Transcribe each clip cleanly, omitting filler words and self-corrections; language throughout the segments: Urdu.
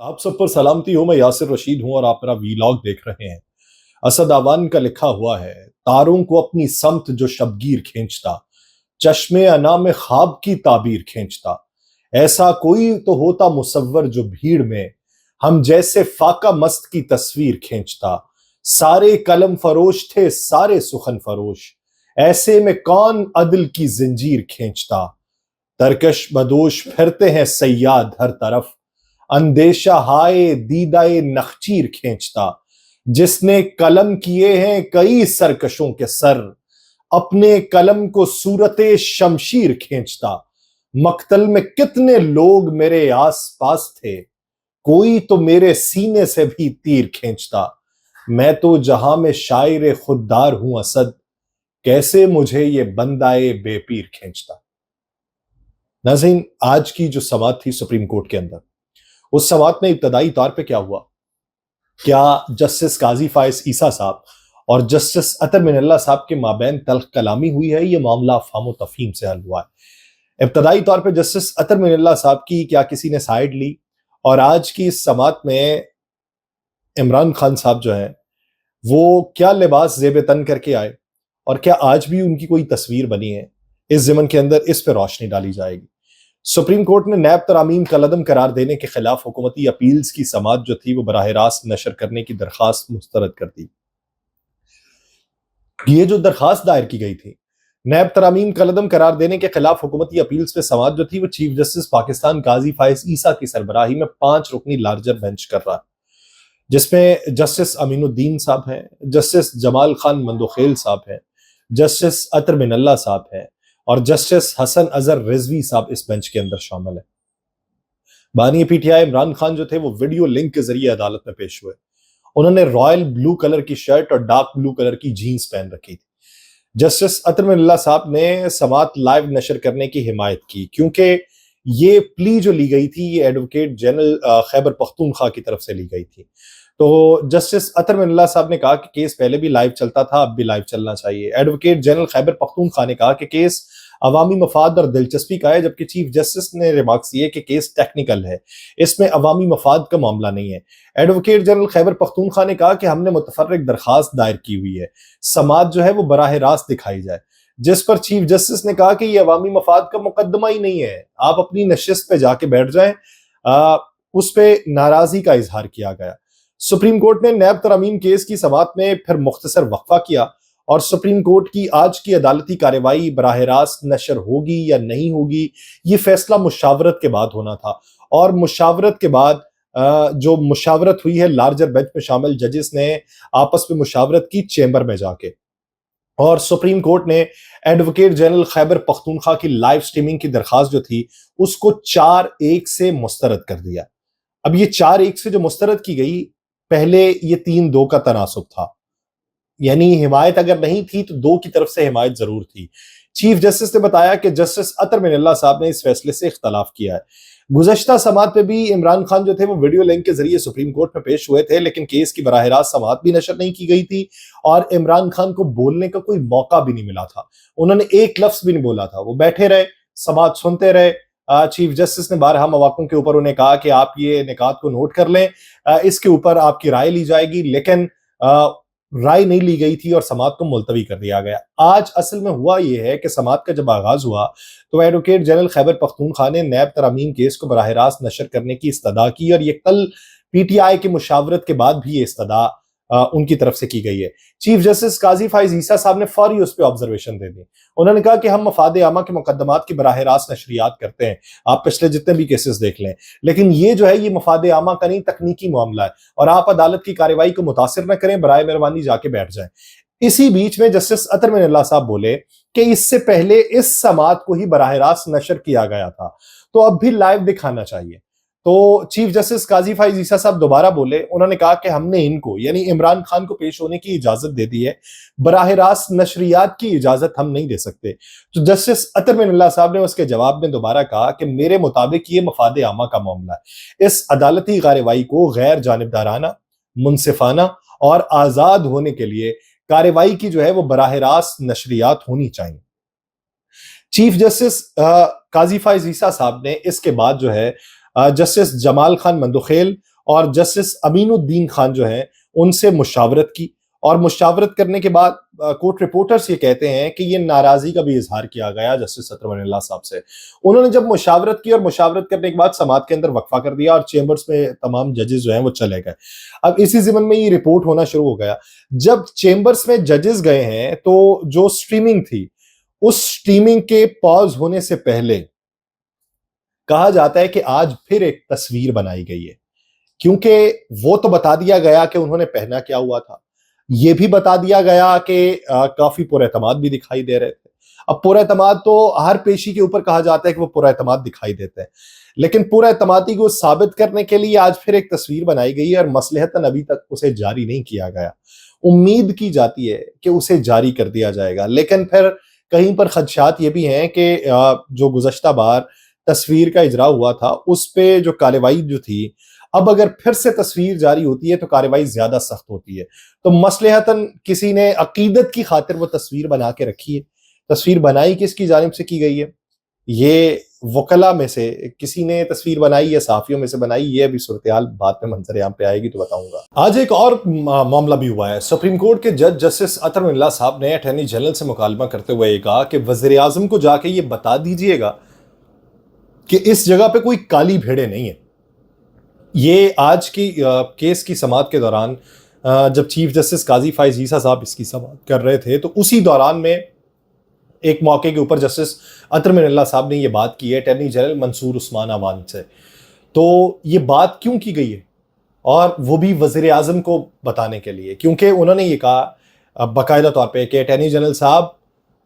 آپ سب پر سلامتی ہو. میں یاسر رشید ہوں اور آپ میرا ویلاگ دیکھ رہے ہیں. اسد آوان کا لکھا ہوا ہے: تاروں کو اپنی سمت جو شبگیر کھینچتا، چشمے انا میں خواب کی تعبیر کھینچتا. ایسا کوئی تو ہوتا مصور جو بھیڑ میں ہم جیسے فاقہ مست کی تصویر کھینچتا. سارے قلم فروش تھے، سارے سخن فروش، ایسے میں کون عدل کی زنجیر کھینچتا. ترکش بدوش پھرتے ہیں صیاد ہر طرف، اندیشہ ہائے دیدائے نخچیر کھینچتا. جس نے قلم کیے ہیں کئی سرکشوں کے سر، اپنے قلم کو صورت شمشیر کھینچتا. مقتل میں کتنے لوگ میرے آس پاس تھے، کوئی تو میرے سینے سے بھی تیر کھینچتا. میں تو جہاں میں شاعر خوددار ہوں اسد، کیسے مجھے یہ بندائے بے پیر کھینچتا. ناظرین، آج کی جو سماعت تھی سپریم کورٹ کے اندر، اس سماعت میں ابتدائی طور پہ کیا ہوا؟ کیا جسٹس قاضی فائز عیسیٰ صاحب اور جسٹس اطہر من اللہ صاحب کے مابین تلخ کلامی ہوئی ہے؟ یہ معاملہ فہم و تفہیم سے حل ہوا ہے. ابتدائی طور پہ جسٹس اطہر من اللہ صاحب کی کیا کسی نے سائیڈ لی؟ اور آج کی اس سماعت میں عمران خان صاحب جو ہیں وہ کیا لباس زیب تن کر کے آئے، اور کیا آج بھی ان کی کوئی تصویر بنی ہے؟ اس ضمن کے اندر اس پہ روشنی ڈالی جائے گی. سپریم کورٹ نے نیب ترامیم کا لدم قرار دینے کے خلاف حکومتی اپیلز کی سماعت جو تھی وہ براہ راست نشر کرنے کی درخواست مسترد کر دی. یہ جو درخواست دائر کی گئی تھی نیب ترامیم کا لدم قرار دینے کے خلاف حکومتی اپیلز پہ سماعت جو تھی وہ چیف جسٹس پاکستان قاضی فائز عیسیٰ کی سربراہی میں 5 رکنی لارجر بینچ کر رہا ہے، جس میں جسٹس امین الدین صاحب ہیں، جسٹس جمال خان مندوخیل صاحب ہیں، جسٹس اطہر من اللہ صاحب ہیں، اور جسٹس حسن اظہر رضوی صاحب اس بینچ کے اندر شامل ہیں. بانی P T I Imran Khan جو تھے وہ ویڈیو لنک کے ذریعے عدالت میں پیش ہوئے. انہوں نے رائل بلو کلر کی شرٹ اور ڈارک بلو کلر کی جینز پہن رکھی تھی. جسٹس اطہر من اللہ صاحب نے سماعت لائیو نشر کرنے کی حمایت کی، کیونکہ یہ پلی جو لی گئی تھی یہ ایڈوکیٹ جنرل خیبر پختونخوا کی طرف سے لی گئی تھی. تو جسٹس اطہر من اللہ صاحب نے کہا کہ کیس پہلے بھی لائیو چلتا تھا، اب بھی لائیو چلنا چاہیے. ایڈوکیٹ جنرل خیبر پختونخوا نے کہا کہ کیس عوامی مفاد اور دلچسپی کا ہے، جبکہ چیف جسٹس نے ریمارکس دیے کہ کیس ٹیکنیکل ہے، اس میں عوامی مفاد کا معاملہ نہیں ہے. ایڈوکیٹ جنرل خیبر پختونخوا نے کہا کہ ہم نے متفرق درخواست دائر کی ہوئی ہے، سماعت جو ہے وہ براہ راست دکھائی جائے، جس پر چیف جسٹس نے کہا کہ یہ عوامی مفاد کا مقدمہ ہی نہیں ہے، آپ اپنی نشست پہ جا کے بیٹھ جائیں. اس پہ ناراضی کا اظہار کیا گیا. سپریم کورٹ نے نیب ترامیم کیس کی سماعت میں پھر مختصر وقفہ کیا، اور سپریم کورٹ کی آج کی عدالتی کارروائی براہ راست نشر ہوگی یا نہیں ہوگی یہ فیصلہ مشاورت کے بعد ہونا تھا. اور مشاورت کے بعد جو مشاورت ہوئی ہے لارجر بینچ میں شامل ججز نے آپس میں مشاورت کی چیمبر میں جا کے، اور سپریم کورٹ نے ایڈوکیٹ جنرل خیبر پختونخوا کی لائیو سٹریمنگ کی درخواست جو تھی اس کو 4-1 سے مسترد کر دیا. اب یہ 4-1 سے جو مسترد کی گئی، پہلے یہ 3-2 کا تناسب تھا، یعنی حمایت اگر نہیں تھی تو 2 کی طرف سے حمایت ضرور تھی. چیف جسٹس نے بتایا کہ جسٹس اطہر من اللہ صاحب نے اس فیصلے سے اختلاف کیا ہے. گزشتہ سماعت پہ بھی عمران خان جو تھے وہ ویڈیو لنک کے ذریعے سپریم کورٹ میں پیش ہوئے تھے، لیکن کیس کی براہ راست سماعت بھی نشر نہیں کی گئی تھی اور عمران خان کو بولنے کا کوئی موقع بھی نہیں ملا تھا. انہوں نے ایک لفظ بھی نہیں بولا تھا، وہ بیٹھے رہے، سماعت سنتے رہے. چیف جسٹس نے بارہا مواقع کے اوپر انہیں کہا کہ آپ یہ نکات کو نوٹ کر لیں، اس کے اوپر آپ کی رائے لی جائے گی، لیکن رائے نہیں لی گئی تھی اور سماعت کو ملتوی کر دیا گیا. آج اصل میں ہوا یہ ہے کہ سماعت کا جب آغاز ہوا تو ایڈوکیٹ جنرل خیبر پختونخوا نے نیب ترامیم کیس کو براہ راست نشر کرنے کی استدعا کی، اور یہ کل پی ٹی آئی کی مشاورت کے بعد بھی یہ استدعا ان کی طرف سے کی گئی ہے. چیف جسٹس قاضی فائز عیسیٰ صاحب نے فوری اس پہ آبزرویشن دے دی. انہوں نے کہا کہ ہم مفاد عامہ کے مقدمات کی براہ راست نشریات کرتے ہیں، آپ پچھلے جتنے بھی کیسز دیکھ لیں، لیکن یہ جو ہے یہ مفاد عامہ کا نہیں، تکنیکی معاملہ ہے، اور آپ عدالت کی کارروائی کو متاثر نہ کریں، برائے مہربانی جا کے بیٹھ جائیں. اسی بیچ میں جسٹس اطہر من اللہ صاحب بولے کہ اس سے پہلے اس سماعت کو ہی براہ راست نشر کیا گیا تھا، تو اب بھی لائیو دکھانا چاہیے. تو چیف جسٹس قاضی فائز عیسیٰ صاحب دوبارہ بولے، انہوں نے کہا کہ ہم نے ان کو یعنی عمران خان کو پیش ہونے کی اجازت دے دی ہے، براہ راست نشریات کی اجازت ہم نہیں دے سکتے. تو جسٹس اطہر من اللہ صاحب نے اس کے جواب میں دوبارہ کہا کہ میرے مطابق یہ مفاد عامہ کا معاملہ ہے، اس عدالتی کارروائی کو غیر جانبدارانہ، منصفانہ اور آزاد ہونے کے لیے کارروائی کی جو ہے وہ براہ راست نشریات ہونی چاہیے. چیف جسٹس قاضی فائز عیسیٰ صاحب نے اس کے بعد جو ہے جسٹس جمال خان مندوخیل اور جسٹس امین الدین خان جو ہیں ان سے مشاورت کی، اور مشاورت کرنے کے بعد کورٹ رپورٹرز یہ کہتے ہیں کہ یہ ناراضی کا بھی اظہار کیا گیا جسٹس اطہر من اللہ صاحب سے۔ انہوں نے جب مشاورت کی اور مشاورت کرنے کے بعد سماعت کے اندر وقفہ کر دیا اور چیمبرز میں تمام ججز جو ہیں وہ چلے گئے۔ اب اسی ضمن میں یہ رپورٹ ہونا شروع ہو گیا، جب چیمبرز میں ججز گئے ہیں تو جو سٹریمنگ تھی اس سٹریمنگ کے پاز ہونے سے پہلے کہا جاتا ہے کہ آج پھر ایک تصویر بنائی گئی ہے، کیونکہ وہ تو بتا دیا گیا کہ انہوں نے پہنا کیا ہوا تھا، یہ بھی بتا دیا گیا کہ کافی پر اعتماد بھی دکھائی دے رہے تھے۔ اب پر اعتماد تو ہر پیشی کے اوپر کہا جاتا ہے کہ وہ پر اعتماد دکھائی دیتے ہیں، لیکن پر اعتمادی کو ثابت کرنے کے لیے آج پھر ایک تصویر بنائی گئی ہے اور مصلحتاً ابھی تک اسے جاری نہیں کیا گیا۔ امید کی جاتی ہے کہ اسے جاری کر دیا جائے گا، لیکن پھر کہیں پر خدشات یہ بھی ہیں کہ جو گزشتہ بار تصویر کا اجرا ہوا تھا اس پہ جو کارروائی جو تھی، اب اگر پھر سے تصویر جاری ہوتی ہے تو کارروائی زیادہ سخت ہوتی ہے، تو مصلحتاً کسی نے عقیدت کی خاطر وہ تصویر بنا کے رکھی ہے۔ تصویر بنائی کس کی جانب سے کی گئی ہے؟ یہ وکلا میں سے کسی نے تصویر بنائی یا صحافیوں میں سے بنائی؟ یہ ابھی صورتحال بعد میں منظر عام پہ آئے گی تو بتاؤں گا۔ آج ایک اور معاملہ بھی ہوا ہے۔ سپریم کورٹ کے جج جسٹس اطہر من اللہ صاحب نے اٹارنی جنرل سے مکالمہ کرتے ہوئے یہ کہا کہ وزیر اعظم کو جا کے یہ بتا دیجئے گا کہ اس جگہ پہ کوئی کالی بھیڑیں نہیں ہیں۔ یہ آج کی کیس کی سماعت کے دوران جب چیف جسٹس قاضی فائز عیسیٰ صاحب اس کی سماعت کر رہے تھے تو اسی دوران میں ایک موقع کے اوپر جسٹس اطہر من اللہ صاحب نے یہ بات کی ہے اٹارنی جنرل منصور عثمان اعوان سے۔ تو یہ بات کیوں کی گئی ہے؟ اور وہ بھی وزیر اعظم کو بتانے کے لیے، کیونکہ انہوں نے یہ کہا باقاعدہ طور پہ کہ اٹارنی جنرل صاحب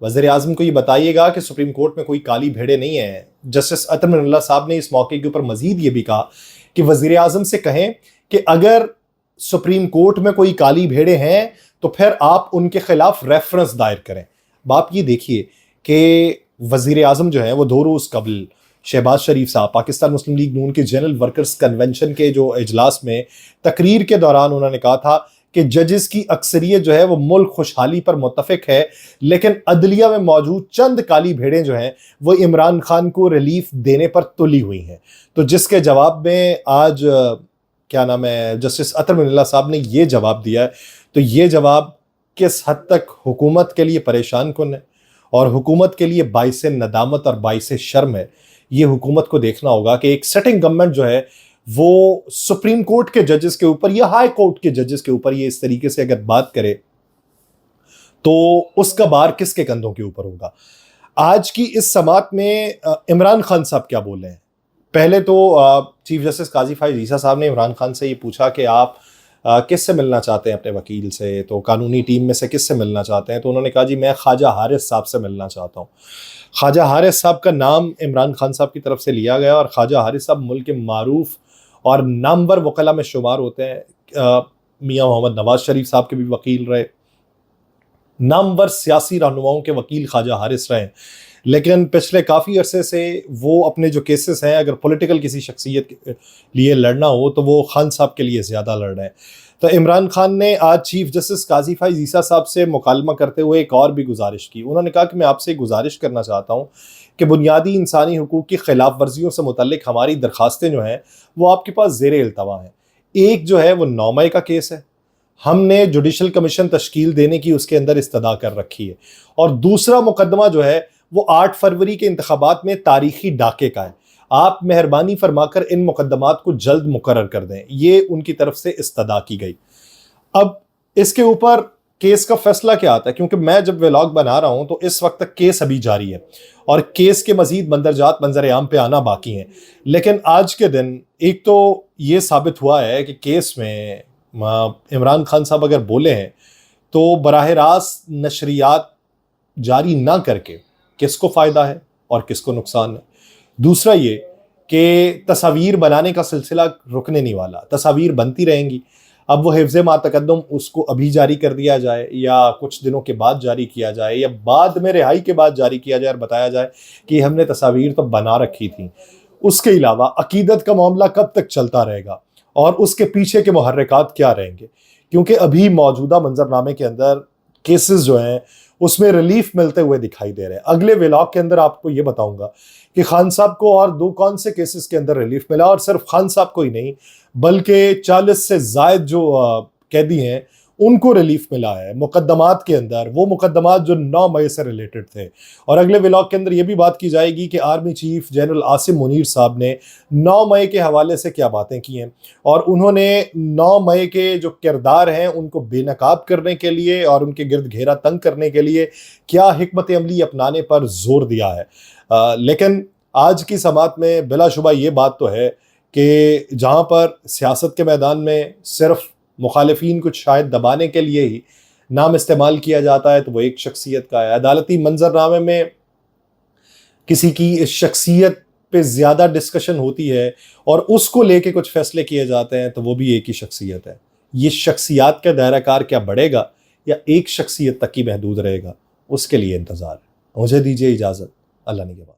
وزیر اعظم کو یہ بتائیے گا کہ سپریم کورٹ میں کوئی کالی بھیڑیں نہیں ہیں۔ جسٹس اطہر من اللہ صاحب نے اس موقع کے اوپر مزید یہ بھی کہا کہ وزیر اعظم سے کہیں کہ اگر سپریم کورٹ میں کوئی کالی بھیڑیں ہیں تو پھر آپ ان کے خلاف ریفرنس دائر کریں۔ باپ یہ دیکھیے کہ وزیر اعظم جو ہیں وہ 2 روز قبل شہباز شریف صاحب پاکستان مسلم لیگ نون کے جنرل ورکرز کنونشن کے جو اجلاس میں تقریر کے دوران انہوں نے کہا تھا کہ ججز کی اکثریت جو ہے وہ ملک خوشحالی پر متفق ہے، لیکن عدلیہ میں موجود چند کالی بھیڑیں جو ہیں وہ عمران خان کو ریلیف دینے پر تلی ہوئی ہیں۔ تو جس کے جواب میں آج جسٹس اطہر من اللہ صاحب نے یہ جواب دیا ہے، تو یہ جواب کس حد تک حکومت کے لیے پریشان کن ہے اور حکومت کے لیے باعث ندامت اور باعث شرم ہے۔ یہ حکومت کو دیکھنا ہوگا کہ ایک سیٹنگ گورنمنٹ جو ہے وہ سپریم کورٹ کے ججز کے اوپر یا ہائی کورٹ کے ججز کے اوپر یہ اس طریقے سے اگر بات کرے تو اس کا بار کس کے کندھوں کے اوپر ہوگا۔ آج کی اس سماعت میں عمران خان صاحب کیا بول رہے ہیں؟ پہلے تو چیف جسٹس قاضی فائز عیسیٰ صاحب نے عمران خان سے یہ پوچھا کہ آپ کس سے ملنا چاہتے ہیں اپنے وکیل سے، تو قانونی ٹیم میں سے کس سے ملنا چاہتے ہیں؟ تو انہوں نے کہا جی میں خواجہ حارث صاحب سے ملنا چاہتا ہوں۔ خواجہ حارث صاحب کا نام عمران خان صاحب کی طرف سے لیا گیا، اور خواجہ حارث صاحب ملک کے معروف اور نامور وکلا میں شمار ہوتے ہیں۔ میاں محمد نواز شریف صاحب کے بھی وکیل رہے، نامور سیاسی رہنماؤں کے وکیل خواجہ حارث رہے، لیکن پچھلے کافی عرصے سے وہ اپنے جو کیسز ہیں اگر پولیٹیکل کسی شخصیت کے لیے لڑنا ہو تو وہ خان صاحب کے لیے زیادہ لڑ رہے ہیں۔ تو عمران خان نے آج چیف جسٹس قاضی فائز عیسیٰ صاحب سے مکالمہ کرتے ہوئے ایک اور بھی گزارش کی۔ انہوں نے کہا کہ میں آپ سے گزارش کرنا چاہتا ہوں کہ بنیادی انسانی حقوق کی خلاف ورزیوں سے متعلق ہماری درخواستیں جو ہیں وہ آپ کے پاس زیر التوا ہیں۔ ایک جو ہے وہ 9 مئی کا کیس ہے، ہم نے جوڈیشل کمیشن تشکیل دینے کی اس کے اندر استدعا کر رکھی ہے، اور دوسرا مقدمہ جو ہے وہ 8 فروری کے انتخابات میں تاریخی ڈاکے کا ہے۔ آپ مہربانی فرما کر ان مقدمات کو جلد مقرر کر دیں، یہ ان کی طرف سے استدعا کی گئی۔ اب اس کے اوپر کیس کا فیصلہ کیا آتا ہے؟ کیونکہ میں جب ولاگ بنا رہا ہوں تو اس وقت تک کیس ابھی جاری ہے اور کیس کے مزید مندرجات منظر عام پہ آنا باقی ہیں، لیکن آج کے دن ایک تو یہ ثابت ہوا ہے کہ کیس میں عمران خان صاحب اگر بولے ہیں تو براہ راست نشریات جاری نہ کر کے کس کو فائدہ ہے اور کس کو نقصان ہے۔ دوسرا یہ کہ تصاویر بنانے کا سلسلہ رکنے نہیں والا، تصاویر بنتی رہیں گی۔ اب وہ حفظ ما تقدم اس کو ابھی جاری کر دیا جائے یا کچھ دنوں کے بعد جاری کیا جائے یا بعد میں رہائی کے بعد جاری کیا جائے اور بتایا جائے کہ ہم نے تصاویر تو بنا رکھی تھیں۔ اس کے علاوہ عقیدت کا معاملہ کب تک چلتا رہے گا اور اس کے پیچھے کے محرکات کیا رہیں گے؟ کیونکہ ابھی موجودہ منظرنامے کے اندر کیسز جو ہیں اس میں ریلیف ملتے ہوئے دکھائی دے رہے ہیں۔ اگلے ولاگ کے اندر آپ کو یہ بتاؤں گا کہ خان صاحب کو اور کون سے کیسز کے اندر ریلیف ملا، اور صرف خان صاحب کو ہی نہیں بلکہ 40 سے زائد جو قیدی ہیں ان کو ریلیف ملا ہے مقدمات کے اندر، وہ مقدمات جو 9 مئی سے ریلیٹڈ تھے۔ اور اگلے ولاگ کے اندر یہ بھی بات کی جائے گی کہ army chief general Asim Munir صاحب نے 9 مئی کے حوالے سے کیا باتیں کی ہیں، اور انہوں نے 9 مئی کے جو کردار ہیں ان کو بے نقاب کرنے کے لیے اور ان کے گرد گھیرا تنگ کرنے کے لیے کیا حکمت عملی اپنانے پر زور دیا ہے۔ لیکن آج کی سماعت میں بلا شبہ یہ بات تو ہے کہ جہاں پر سیاست کے میدان میں صرف مخالفین کو شاید دبانے کے لیے ہی نام استعمال کیا جاتا ہے تو وہ ایک شخصیت کا ہے۔ عدالتی منظرنامے میں کسی کی اس شخصیت پہ زیادہ ڈسکشن ہوتی ہے اور اس کو لے کے کچھ فیصلے کیے جاتے ہیں تو وہ بھی ایک ہی شخصیت ہے۔ یہ شخصیات کا دائرہ کار کیا بڑھے گا یا ایک شخصیت تک ہی محدود رہے گا، اس کے لیے انتظار ہے۔ مجھے دیجیے اجازت، اللہ نگہبان۔